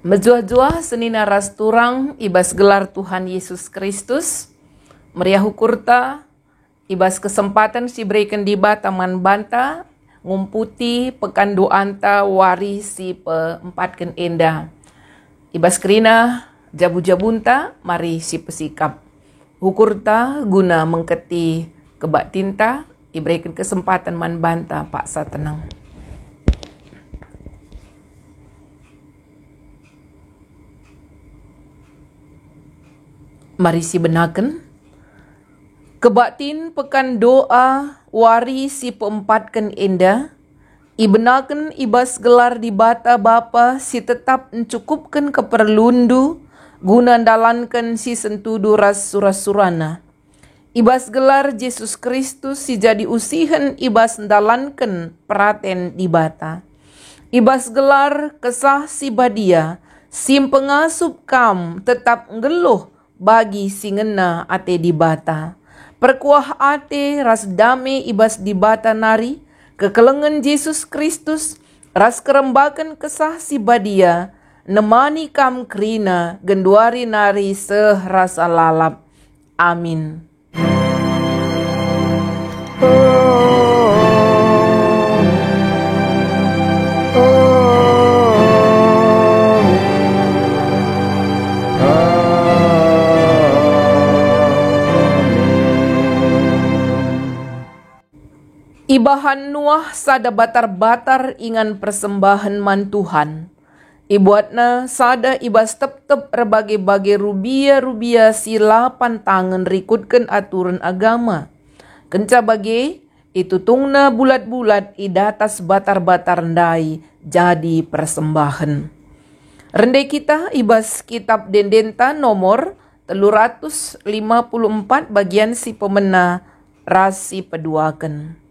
Menjuah-juah senina ras turang ibas gelar Tuhan Yesus Kristus. Meriah hukurta ibas kesempatan si berikan di taman banta ngumputi pekan doanta wari si peempatkan enda. Ibas kerina jabu-jabunta mari si pesikap. Hukurta guna mengketi kebak tinta iberikan kesempatan man banta paksa tenang. Mari si benaken. Kebaktin pekan doa wari si peempatkan enda. Ibenaken ibas gelar di bata bapa si tetap mencukupkan keperlundu guna dalankan si sentudu ras suras-surana. Ibas gelar Yesus Kristus si jadi usihan ibas dalankan peraten di bata. Ibas gelar kesah si badia sim pengasup kam tetap ngeluh bagi si ngena ate di bata. Perkuah ate ras dame ibas di bata nari, kekelengan Yesus Kristus, ras kerembakan kesah si badia, nemani kam krina, genduari nari seh rasa lalap. Amin. Ibahan Nuah sada batar-batar ingan persembahan man Tuhan. Ibuatna sada ibas tep-tep berbagai-bagai rubia sila pantangan rikutkan aturan agama. Kenca bage itu tungna bulat-bulat idatas batar-batar ndai jadi persembahan. Rendai kita ibas kitab Dendenta nomor 354 bagian si pemena rasi peduaken.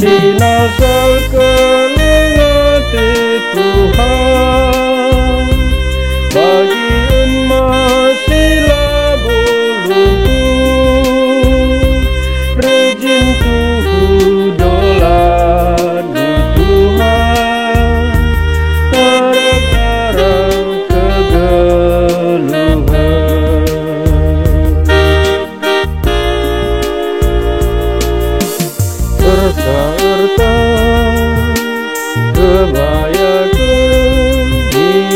Sinasal kelingati Tuhan bagi emas sila buluku rejin tuhu doladu Tuhan tarang-tarang kegeluhan. Erta kebayakan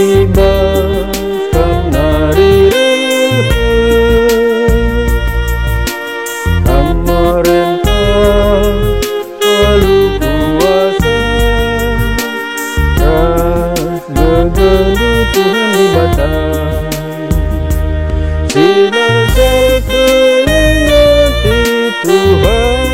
ibaskan nari amarentah lalu kuasa ras gegendu Tuhan dibatai sinasal kelingati Tuhan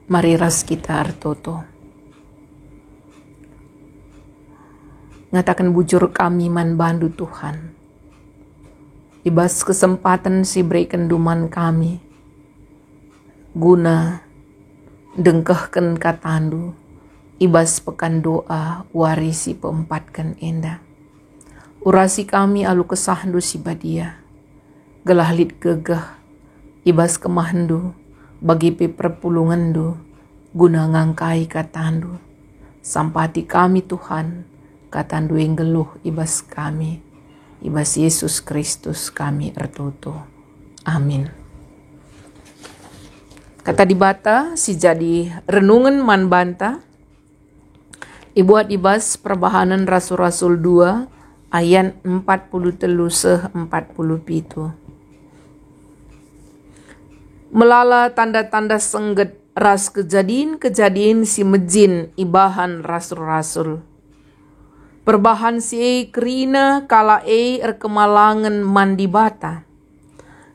Mari ras kita artoto. Ngatakan bujur kami man bandu Tuhan. Ibas kesempatan si berikan duman kami. Guna dengkehken katandu. Ibas pekan doa warisi peempatkan enda. Urasi kami alu kesahdu si badia. Gelahlit gegah. Ibas kemahandu. Bagi perpulungandu. Guna ngangkai katandu. Sampati kami Tuhan. Katandu yang geluh ibas kami. Ibas Yesus Kristus kami ertutu. Amin. Kata di bata si jadi renungan man banta Ibuat ibas Perbahanan Rasul-Rasul 2 ayat 43-47. Melala tanda-tanda sengget ras kejadian si mejin ibahan rasul-rasul. Perbahan si kerina kala erkemalangan mandi bata.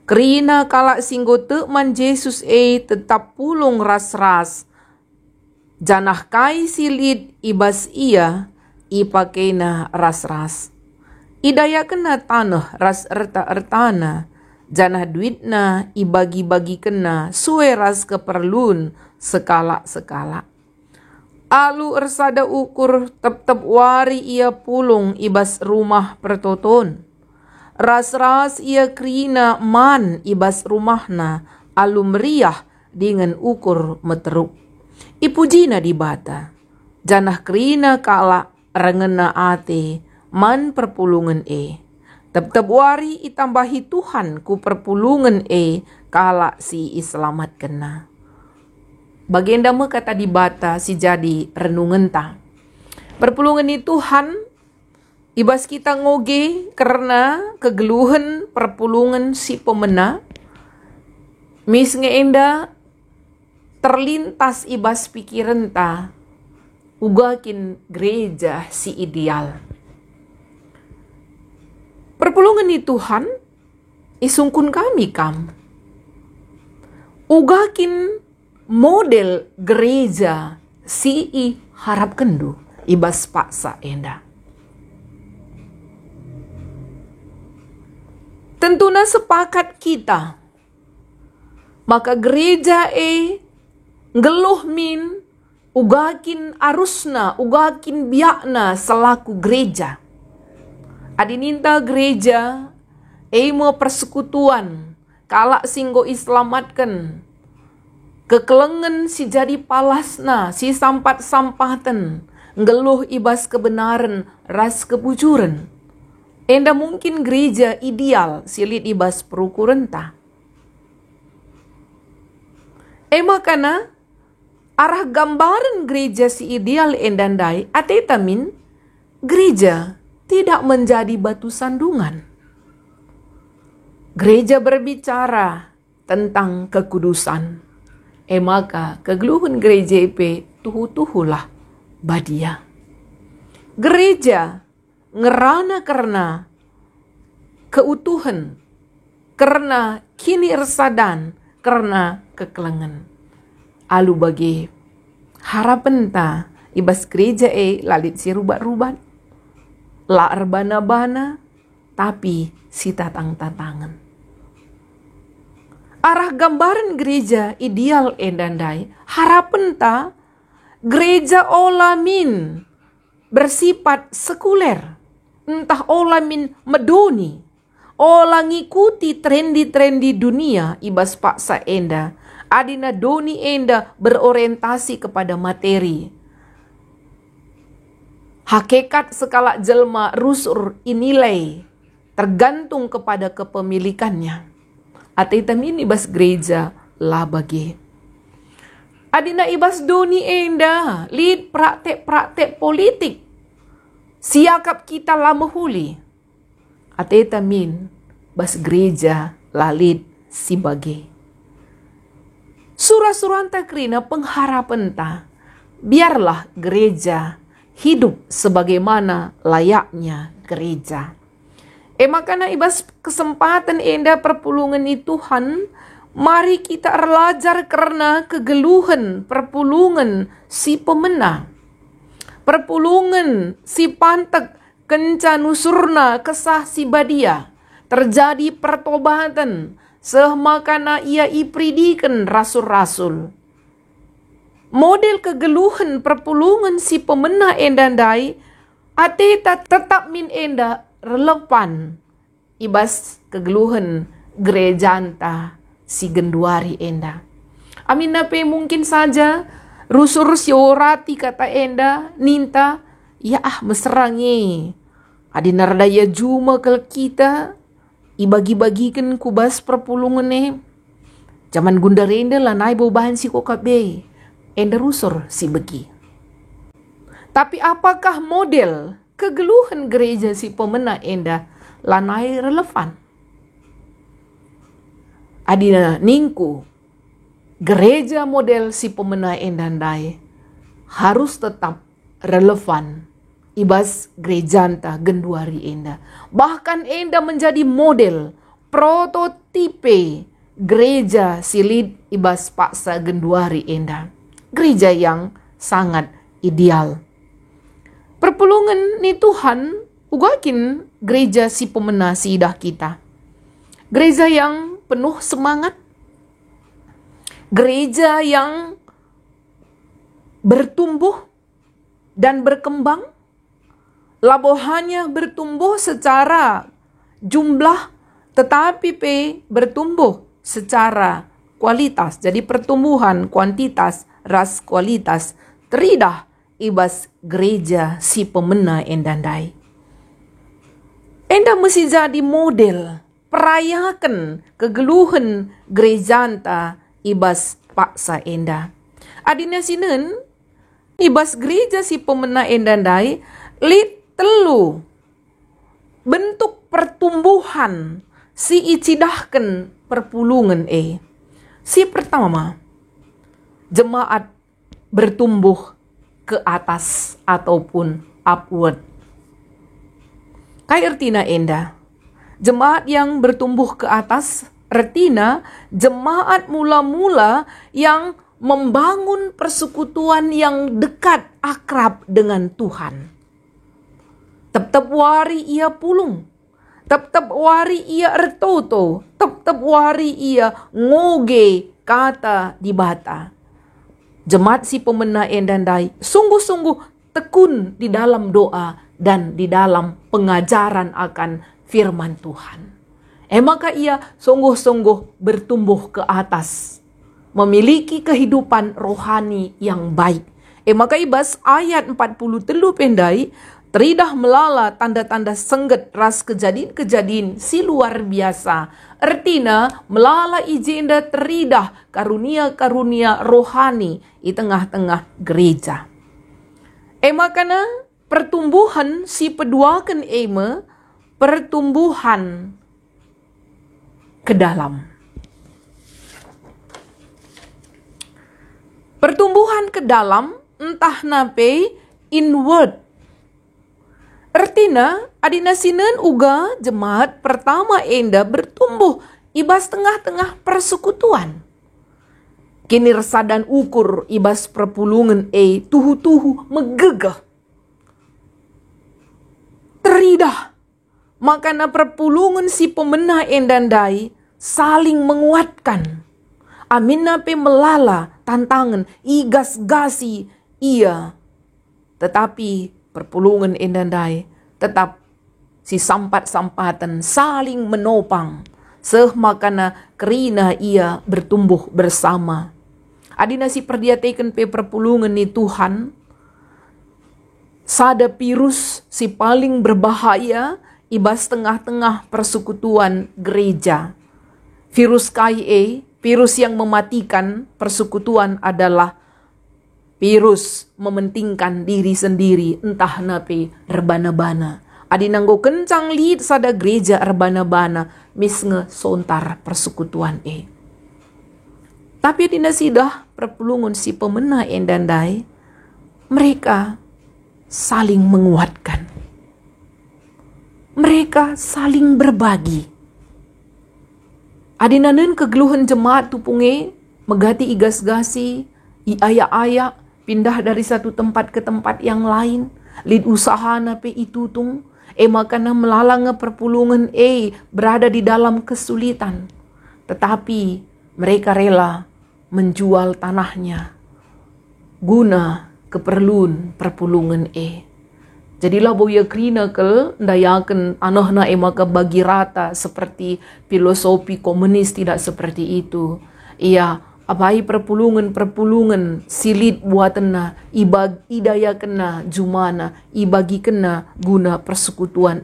Kerina kala singgote man Yesus tetap pulung ras-ras. Janah kai silid ibas ia ipakena ras-ras. Idaya kena tanah ras erta-ertana. Janah duitna ibagi-bagi kena suwe ras keperluan sekala-sekala. Alu ersada ukur tep-tep wari ia pulung ibas rumah pertoton. Ras-ras ia kerina man ibas rumahna alu meriah dengan ukur meteruk. Ipujina di bata. Janah kerina kala rengena ate man perpulungan Tep-tep wari itambahi Tuhan ku perpulungan kala si islamat kena. Bagenda me kata di bata si jadi renungan ta. Perpulungan ni Tuhan ibas kita ngoge karena kegeluhan perpulungan si pemena. Mis ngeenda terlintas ibas pikiran ta ugakin gereja si ideal. Perpulungan ni Tuhan isungkun kami ugakin model gereja si harap kendu ibas paksa enda. Tentuna sepakat kita maka gereja ngeluh min ugakin arusna ugakin biakna selaku gereja. Adininta gereja mo persekutuan kala singgo islamatkan kekelengan si jadi palasna si sampat sampaten ngeluh ibas kebenaran ras kebujuran. Enda mungkin gereja ideal silit ibas perukuran ta. Makana arah gambaran gereja si ideal endandai atetamin gereja tidak menjadi batu sandungan. Gereja berbicara tentang kekudusan. Maka kegeluhan gereja tuhu-tuhulah badia. Gereja ngerana karena keutuhan, karena kini ersadan, karena kekelengan. Alu bagi harapan ta ibas gereja lalit si rubat-rubat. La erbana-bana, tapi si tatang-tatangan. Arah gambaran gereja ideal endandai, harapan ta gereja olamin bersifat sekuler. Entah olamin medoni, ola ngikuti trendi-trendi dunia ibas paksa enda. Adina doni enda berorientasi kepada materi. Hakikat sekala jelma rusur inilai tergantung kepada kepemilikannya. Ataitam ini ibas gereja lah bagi. Adina ibas doni enda lid praktek-praktek politik. Siakap kita lama huli. Ataitamin bas gereja lalid si bagi. Surah-surah takrina pengharapan ta. Biarlah gereja hidup sebagaimana layaknya gereja. Makana ibas kesempatan enda perpulungan ni Tuhan, mari kita belajar karena kegeluhan perpulungan si pemena. Perpulungan si pantek kenca nusurna kesah si badia. Terjadi pertobatan sehmakana ia ipridikan rasul-rasul. Model kegeluhan perpulungan si pemena endandai ateta tetap min enda relevan ibas kegeluhan gerejanta si genduari enda. Amin nape mungkin saja rusur siorati kata enda ninta ya meserangi adinardaya juma kel kita ibagi-bagikan kubas perpulungan zaman gundarenda lah naik bahan si kokabe. Enda rusur si begi. Tapi apakah model kegeluhan gereja si pemena enda lanai relevan? Adina ningku gereja model si pemena endandai harus tetap relevan ibas gerejanta genduari enda. Bahkan enda menjadi model prototipe gereja silid ibas paksa genduari enda. Gereja yang sangat ideal. Perpulungan ni Tuhan ugakin gereja si pemena siidah kita. Gereja yang penuh semangat. Gereja yang bertumbuh dan berkembang. Labohannya bertumbuh secara jumlah, tetapi bertumbuh secara kualitas. Jadi pertumbuhan kuantitas, ras kualitas, teridah ibas gereja si pemena endandai. Enda mesti jadi model, perayakan kegeluhan gerejanta ibas paksa enda. Adina sinen, ibas gereja si pemena endandai, telu bentuk pertumbuhan si icidahkan perpulungan Si pertama, jemaat bertumbuh ke atas ataupun upward. Kai artina enda, jemaat yang bertumbuh ke atas, artina jemaat mula-mula yang membangun persekutuan yang dekat akrab dengan Tuhan. Tep-tep wari ia pulung. Tep-tep wari ia ertoto. Tep-tep wari ia ngoge kata di bata. Jemaat si pemena endandai sungguh-sungguh tekun di dalam doa dan di dalam pengajaran akan firman Tuhan. Maka ia sungguh-sungguh bertumbuh ke atas. Memiliki kehidupan rohani yang baik. Maka ibas ayat 40 telu pendai, teridah melala tanda-tanda sengget ras kejadian-kejadian si luar biasa. Artina melala ijenda teridah karunia-karunia rohani di tengah-tengah gereja. Makana pertumbuhan si peduakan pertumbuhan ke dalam. Pertumbuhan ke dalam entah nape inward. Artina, adina sinen uga jemaat pertama enda bertumbuh ibas tengah-tengah persekutuan. Kini resadan ukur ibas perpulungan tuhu-tuhu megegah. Teridah, makana perpulungan si pemena endandai saling menguatkan. Amin nape melala tantangan igas-gasi ia. Tetapi perpulungan endandai tetap si sampat-sampatan saling menopang. Makana kerina ia bertumbuh bersama. Adina si perdiatakan perpulungan ni Tuhan. Sada virus si paling berbahaya ibas tengah-tengah persekutuan gereja. Virus virus yang mematikan persekutuan adalah virus mementingkan diri sendiri, entah nape rebana-bana. Adi nanggo kencang lid sada gereja rebana-bana, misnge sontar persekutuan Tapi adina sidah perpulungan si pemena endandai, mereka saling menguatkan. Mereka saling berbagi. Adinanen kegeluhan jemaat tupunge, megati igas-gasi, ayak-ayak, pindah dari satu tempat ke tempat yang lain, lid usaha nape itutung, makana melalang perpulungan berada di dalam kesulitan. Tetapi mereka rela menjual tanahnya guna keperluan perpulungan Jadilah boya krina ke ndayakan anahna maka bagi rata seperti filosofi komunis, tidak seperti itu. Ia abai perpulungan silit buatena idaya kena jumana ibagi kena guna persekutuan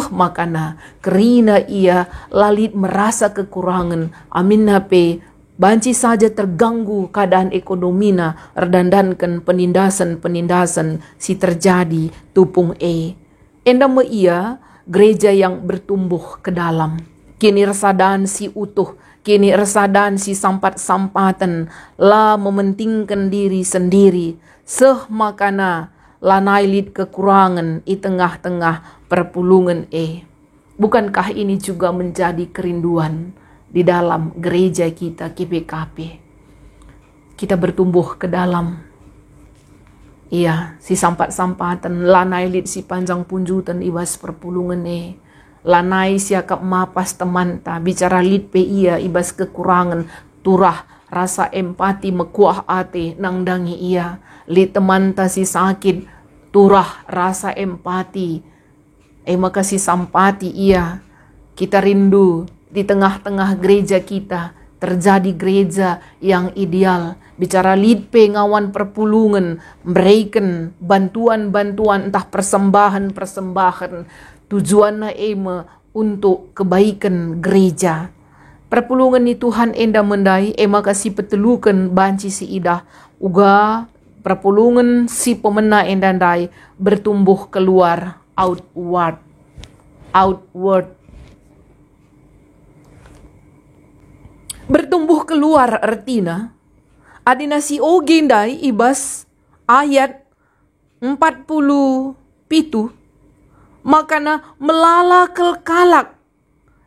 makana kerina ia lalit merasa kekurangan amin nape Banci saja terganggu keadaan ekonomina, redandankan penindasan si terjadi tupung Enda me ia gereja yang bertumbuh ke dalam. Kini resadan si utuh, kini resadan si sampat-sampatan, la mementingkan diri sendiri, seh makana lanai lid kekurangan i tengah-tengah perpulungan Bukankah ini juga menjadi kerinduan di dalam gereja kita KPKP? Kita bertumbuh ke dalam. Iya, si sampat-sampatan, lanai lid si panjang punjutan ibas perpulungan Lanai siakap mapas teman ta, bicara lid pe ia ibas kekurangan, turah rasa empati mekuah ate nang dangi ia. Lid teman ta si sakit, turah rasa empati. Maka si sampati ia. Kita rindu di tengah-tengah gereja kita terjadi gereja yang ideal. Bicara lidpe ngawan perpulungan, berikan bantuan-bantuan entah persembahan-persembahan, tujuannya untuk kebaikan gereja. Perpulungan ni Tuhan enda mendai, maka si petelukan banci si idah, uga perpulungan si pemena enda dai bertumbuh keluar outward. Bertumbuh keluar artinya adina si ogendai ibas ayat 47 makana melala kelkalak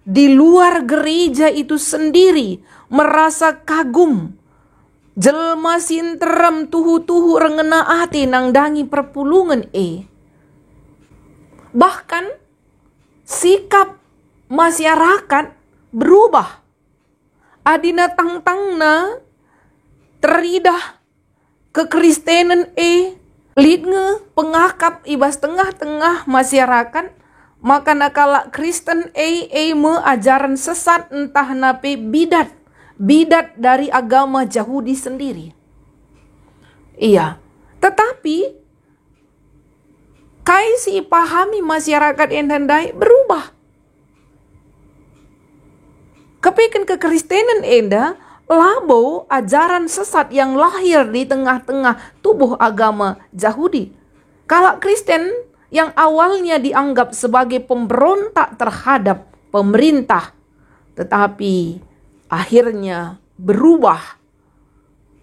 di luar gereja itu sendiri merasa kagum jelma sinteram tuhu-tuhu rengena ati nang dangi perpulungan bahkan sikap masyarakat berubah. Adina tang-tangna teridah kekristenan lidnge pengakap ibas tengah-tengah masyarakat maka nakala Kristen me ajaran sesat entah nape bidat dari agama Yahudi sendiri. Iya, tetapi kai si pahami masyarakat endandai berubah. Kepikan kekristenan enda labo ajaran sesat yang lahir di tengah-tengah tubuh agama Yahudi. Kalau Kristen yang awalnya dianggap sebagai pemberontak terhadap pemerintah, tetapi akhirnya berubah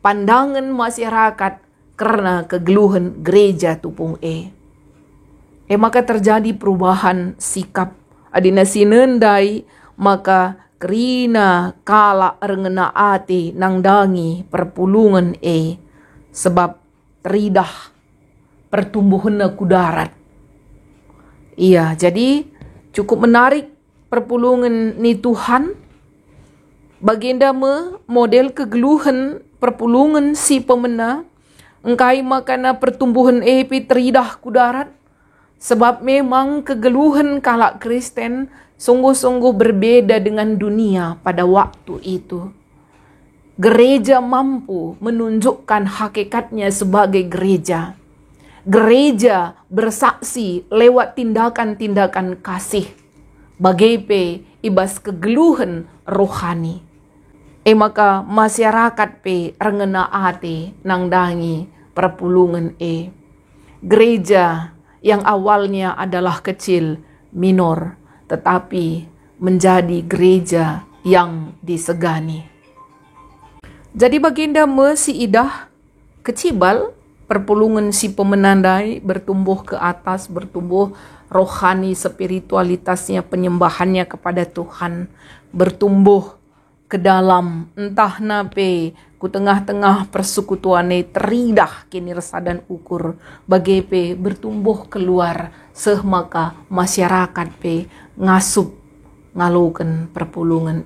pandangan masyarakat karena kegeluhan gereja tupung maka terjadi perubahan sikap adina sinendai maka kerina kala rengena ati nang dangi perpulungan sebab teridah pertumbuhan kudarat. Iya, jadi cukup menarik perpulungan ni Tuhan. Baginda model kegeluhan perpulungan si pemena engkai makana pertumbuhan teridah kudarat. Sebab memang kegeluhan kala Kristen sungguh-sungguh berbeda dengan dunia pada waktu itu. Gereja mampu menunjukkan hakikatnya sebagai gereja. Gereja bersaksi lewat tindakan-tindakan kasih. Bagai ibas kegeluhan rohani. Maka masyarakat rengena ate nang dangi perpulungan Gereja yang awalnya adalah kecil, minor, tetapi menjadi gereja yang disegani. Jadi baginda si idah kecibal perpulungan si pemenandai bertumbuh ke atas, bertumbuh rohani spiritualitasnya, penyembahannya kepada Tuhan, bertumbuh ke dalam entah nape ku tengah-tengah persekutuane teridah kini resadan ukur bagai bertumbuh keluar maka masyarakat ngasup ngalukan perpulungan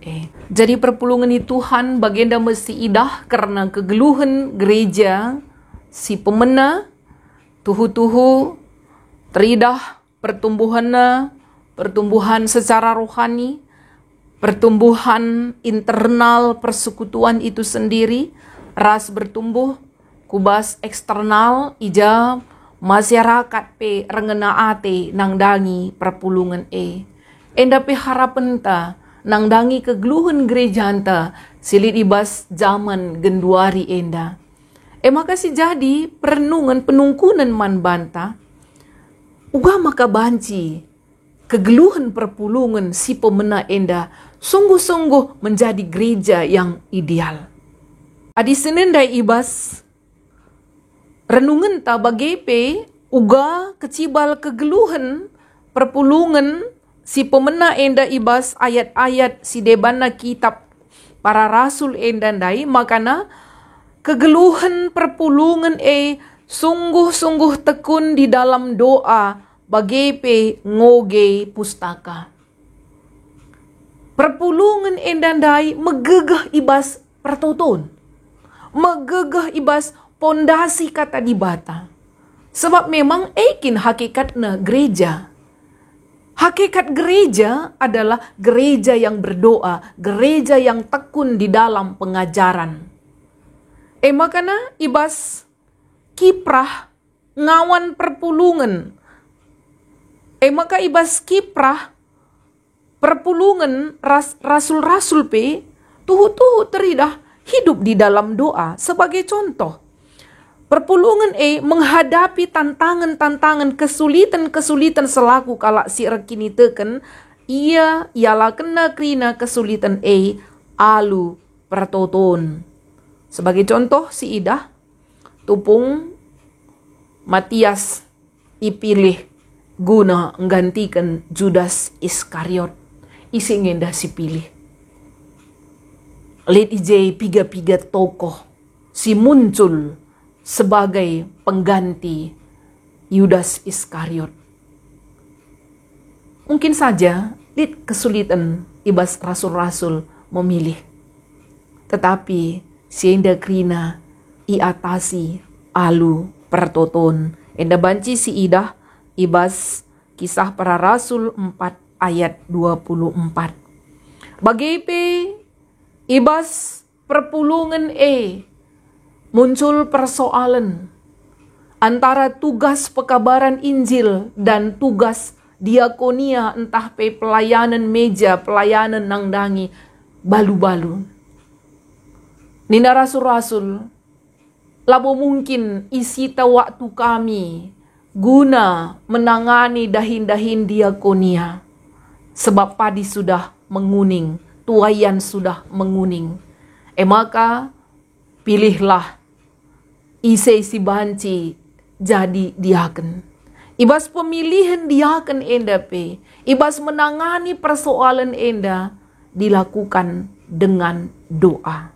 Jadi perpulungan itu Tuhan baginda mesti idah karena kegeluhan gereja si pemena tuhu-tuhu teridah pertumbuhan secara rohani, pertumbuhan internal persekutuan itu sendiri, ras bertumbuh, kubas eksternal, ija masyarakat rengena ate nang dangi perpulungan Enda harapan ta nang dangi kegeluhan gereja anta silit ibas zaman genduari enda. Maka si jadi perenungan penungkunan man banta, uga maka banci kegeluhan perpulungan si pemena enda sungguh-sungguh menjadi gereja yang ideal. Adi Senin dai ibas renungan ta bagepe uga kecibal kegeluhan perpulungan si pemena enda ibas ayat-ayat si debana kitab para rasul enda dai, makana kegeluhan perpulungan sungguh-sungguh tekun di dalam doa bagepe ngoge pustaka. Perpulungan endandai megegah ibas pertoton. Megegah ibas pondasi kata dibata. Sebab memang ekin hakikatnya gereja. Hakikat gereja adalah gereja yang berdoa, gereja yang tekun di dalam pengajaran. Makana ibas kiprah ngawan perpulungan. Maka ibas kiprah perpulungan rasul-rasul tuhu teridah hidup di dalam doa. Sebagai contoh, perpulungan menghadapi tantangan-tantangan, kesulitan-kesulitan selaku kalak si rekini teken, ialah kena krina kesulitan alu pertoton. Sebagai contoh si Idah, tupung Matias dipilih guna menggantikan Judas Iskariot. Isingin dah si pilih. Lid ijay piga-piga tokoh si muncul sebagai pengganti Judas Iskariot. Mungkin saja lid kesulitan ibas rasul-rasul memilih. Tetapi sienda krina iatasi alu pertoton. Enda banci si Idah ibas Kisah Para Rasul 4 ayat 24. Bagepe ibas perpulungan muncul persoalan antara tugas pekabaran Injil dan tugas diakonia, entah pelayanan meja, pelayanan nangdangi balu-balu. Nina rasul-rasul, labo mungkin isita waktu kami guna menangani dahin-dahin diakonia. Sebab padi sudah menguning, tuayan sudah menguning. Maka pilihlah isei si banci jadi diaken. Ibas pemilihan diaken enda ibas menangani persoalan enda dilakukan dengan doa.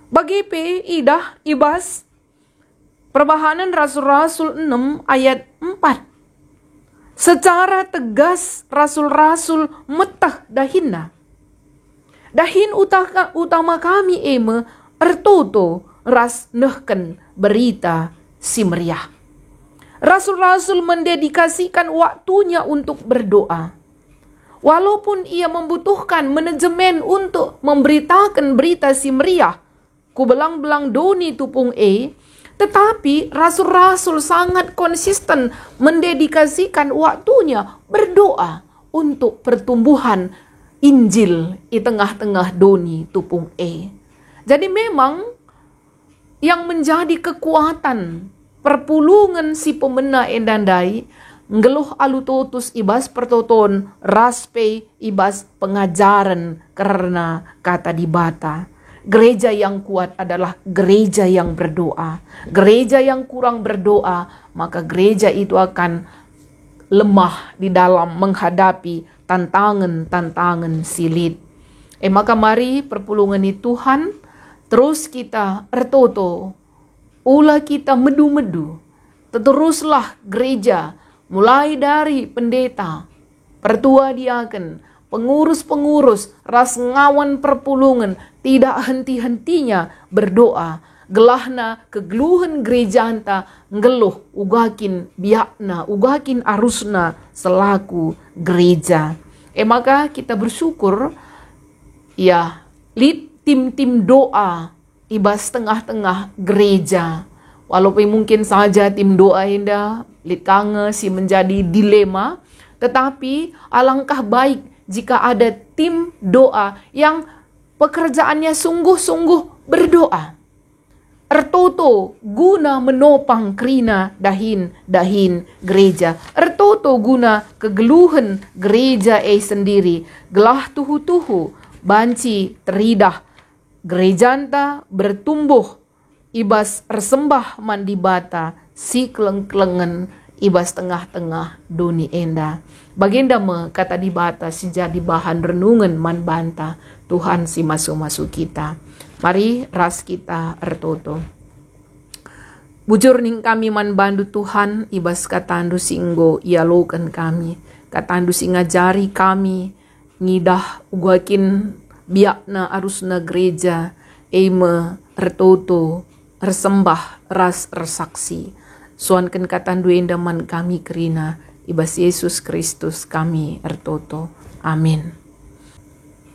Bagi Idah ibas Perbahanan Rasul-Rasul 6 ayat 4. Secara tegas rasul-rasul metah dahinna. Dahin utama kami ertoto ras nehken berita si meriah. Rasul-rasul mendedikasikan waktunya untuk berdoa. Walaupun ia membutuhkan manajemen untuk memberitakan berita si meriah, kubelang-belang doni tupung tetapi rasul-rasul sangat konsisten mendedikasikan waktunya berdoa untuk pertumbuhan Injil di tengah-tengah doni tupung Jadi memang yang menjadi kekuatan perpulungan si pemena endandai ngeluh alutotus ibas pertoton raspe ibas pengajaran karena kata dibata. Gereja yang kuat adalah gereja yang berdoa. Gereja yang kurang berdoa, maka gereja itu akan lemah di dalam menghadapi tantangan-tantangan silit. Maka mari perpulungan Tuhan, terus kita ertoto, ulah kita medu-medu. Teruslah gereja, mulai dari pendeta, pertua diaken, pengurus-pengurus, ras ngawan perpulungan, tidak henti-hentinya berdoa. Gelahna kegeluhan gereja anta ngeluh ugakin biakna, ugakin arusna selaku gereja. Maka kita bersyukur ya lid tim-tim doa ibas tengah-tengah gereja. Walaupun mungkin saja tim doa indah lid kange si menjadi dilema, tetapi alangkah baik jika ada tim doa yang pekerjaannya sungguh-sungguh berdoa. Ertoto guna menopang kerina dahin gereja. Ertoto guna kegeluhan gereja sendiri. Gelah tuhu-tuhu banci teridah. Gerejanta bertumbuh. Ibas ersembah mandi bata. Si keleng-kelengen ibas tengah-tengah duni enda. Baginda me kata di bata si jadi bahan renungan man banta. Tuhan si masuk-masuk kita. Mari ras kita ertoto. Bujur ning kami man bandu Tuhan, ibas katandu singgo ialokan kami. Katandu ngajari kami, ngidah ugakin biakna arusna gereja, eime ertoto, ersembah ras ersaksi. Suanken katandu endaman kami kerina, ibas Yesus Kristus kami ertoto. Amin.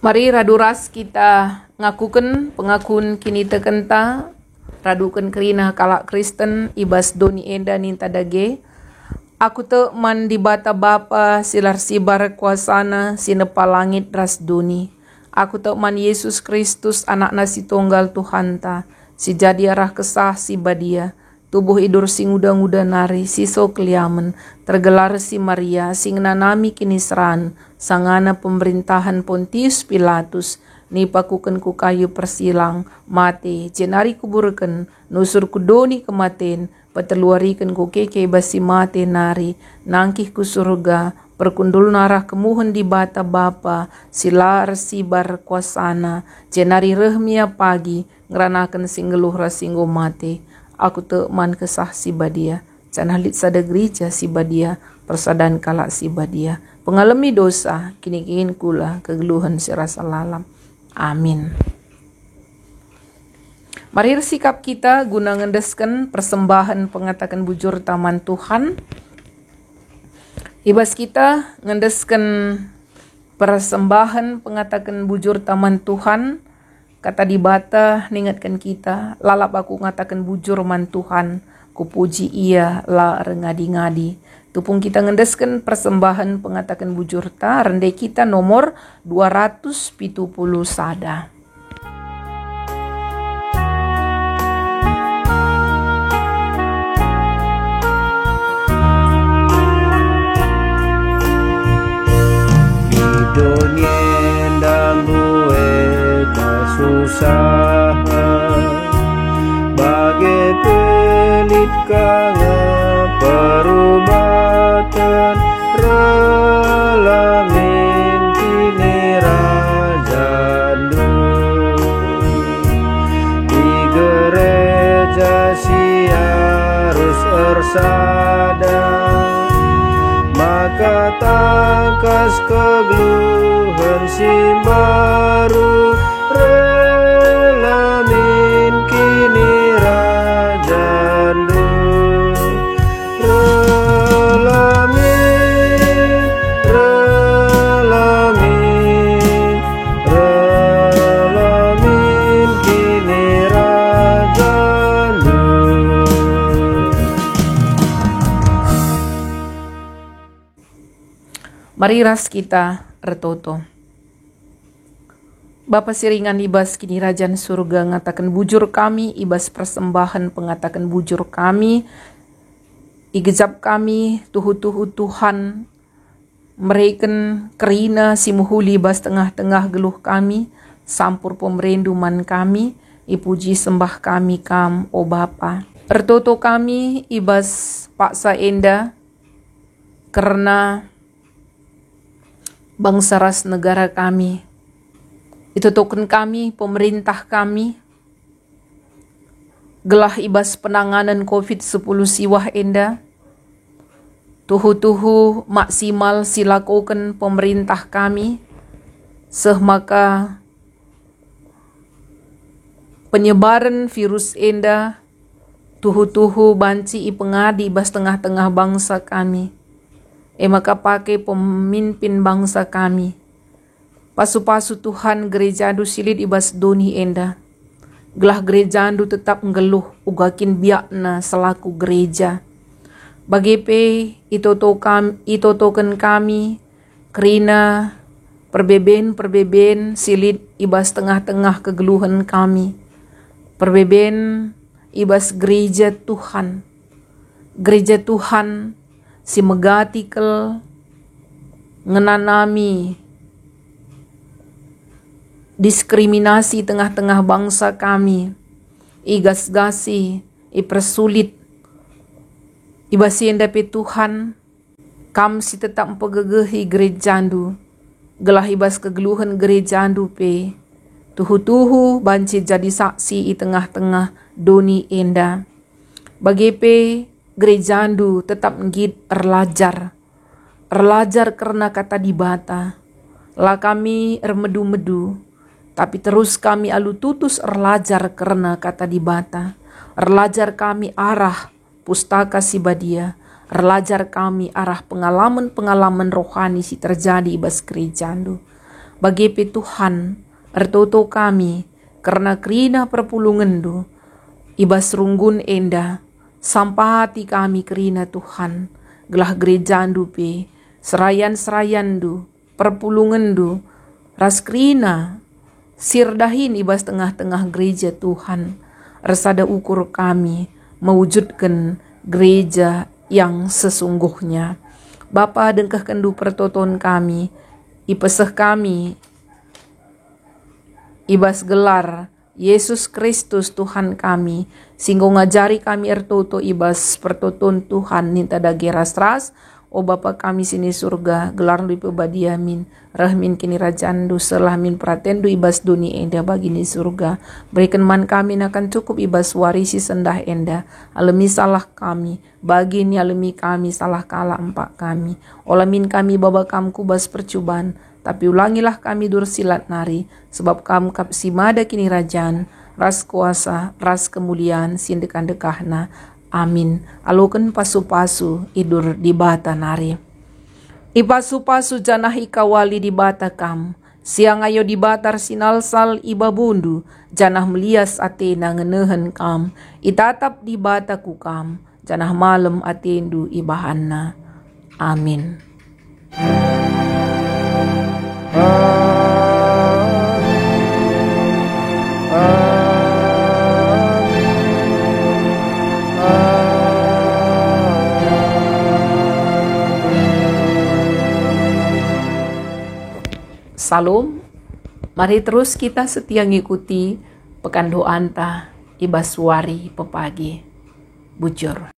Mari raduras kita ngakuken pengakuan kini tekenta raduken kerina kalak Kristen ibas doni enda ninta dage. Aku te man di bata bapa silar sibar kuasana sinepa langit ras duni. Aku te man Yesus Kristus anak nasi tunggal Tuhanta si jadi arah kesah si badia. Tubuh idur sing uda-uda nari siso keliamen tergelar si Maria sing nanami kini seran sangana pemerintahan Pontius Pilatus ni pakuken ku kayu persilang mati jenari kuburken nusur kudoni kematen peteluariken ku keke basi mati nari nangkih ku surga perkundul narah kemuhen di bata bapa silar sibar kuasana jenari rehmia pagi ngeranaken singgeluh rasinggo mati. Aku te man kesah si badia, canalit sada gereja si badia, persadan kalak si badia. Pengalami dosa, kini kula kegeluhan si rasa lalam. Amin. Mari sikap kita guna ngendesken persembahan pengatakan bujur taman Tuhan. Ibas kita ngendesken persembahan pengatakan bujur taman Tuhan. Kata di bata ningatkan kita, lalap aku ngatakan bujur man Tuhan, ku puji ia la rengadi-ngadi. Tupung kita ngendeskan persembahan pengatakan bujur ta, rendai kita nomor 270 sada. Bagai pelit kanga perubatan relamin kini rajandu di gereja si harus ersada maka tangkas kegeluhan si baru relamin kini rajandu relamin kini rajandu. Mari ras kita ertoto. Bapa siringan ibas kini rajan surga ngatakan bujur kami, ibas persembahan pengatakan bujur kami, igejap kami tuhu-tuhu Tuhan, mereken kerina si muhuli ibas tengah-tengah geluh kami, sampur pemerinduman kami, ipuji sembah kami kam o Bapa. Ertoto kami ibas paksa enda, karena bangsa ras negara kami, itu token kami, pemerintah kami, gelah ibas penanganan COVID-10 siwah enda, tuhu-tuhu maksimal silakukan pemerintah kami, sehmaka penyebaran virus enda, tuhu-tuhu banci ipengadi ibas tengah-tengah bangsa kami, maka pakai pemimpin bangsa kami, pasu-pasu Tuhan gerejandu silid ibas doni enda. Gelah gerejandu tetap ngeluh ugakin biakna selaku gereja. Bagepe itotokan kami kerina Perbeben silit ibas tengah-tengah kegeluhan kami. Perbeben ibas gereja Tuhan. Gereja Tuhan si megatikel ngenanami diskriminasi tengah-tengah bangsa kami. Igas-gasi, ipersulit. Ibasi endapi Tuhan, kam si tetap mempegegehi gerejandu. Gelah ibas kegeluhan gerejandu pe. Tuhu-tuhu banci jadi saksi i tengah-tengah doni enda. Bagi pe gerejandu tetap ngit erlajar. Erlajar karena kata dibata. Lah kami ermedu-medu. Tapi terus kami alu tutus erlajar karena kata dibata. Erlajar kami arah pustaka sibadia. Erlajar kami arah pengalaman-pengalaman rohani si terjadi ibas gerejandu. Bagi pe Tuhan, ertoto kami, karena kerina perpulungandu, ibas runggun enda, sampah hati kami kerina Tuhan, gelah gerejandu pe, serayan-serayandu, perpulungandu, ras kerina, sirdahin ibas tengah-tengah gereja Tuhan, resada ukur kami, mewujudkan gereja yang sesungguhnya. Bapa dengkah kendu pertoton kami, ipeseh kami, ibas gelar Yesus Kristus Tuhan kami, singgo ngajari kami ertoto ibas pertoton Tuhan ninta dage ras-ras. O Bapa kami sini surga, gelar lu pebadiamin, rahmin kini rajandu, selah min pratendu ibas duni enda bagi ni surga. Berikan man kami nakan cukup ibas warisi sendah enda, alemi salah kami, bagi ni alemi kami salah kala empak kami. Olamin kami baba kamku bas percubaan, tapi ulangilah kami dursilat nari, sebab kam kap simada kini rajan, ras kuasa, ras kemuliaan, sindekan dekahna. Amin. Alukan pasu-pasu idur di bata nari. Ipasu-pasu janah ikawali di bata kam. Siang ayo di batar sinalsal iba bundu. Janah melias atena ngenehen kam. Itatap di bata ku kam. Janah malam atendu ibahanna. Amin. Salam, mari terus kita setia ngikuti pekan doa anta ibas wari pepagi. Bujur.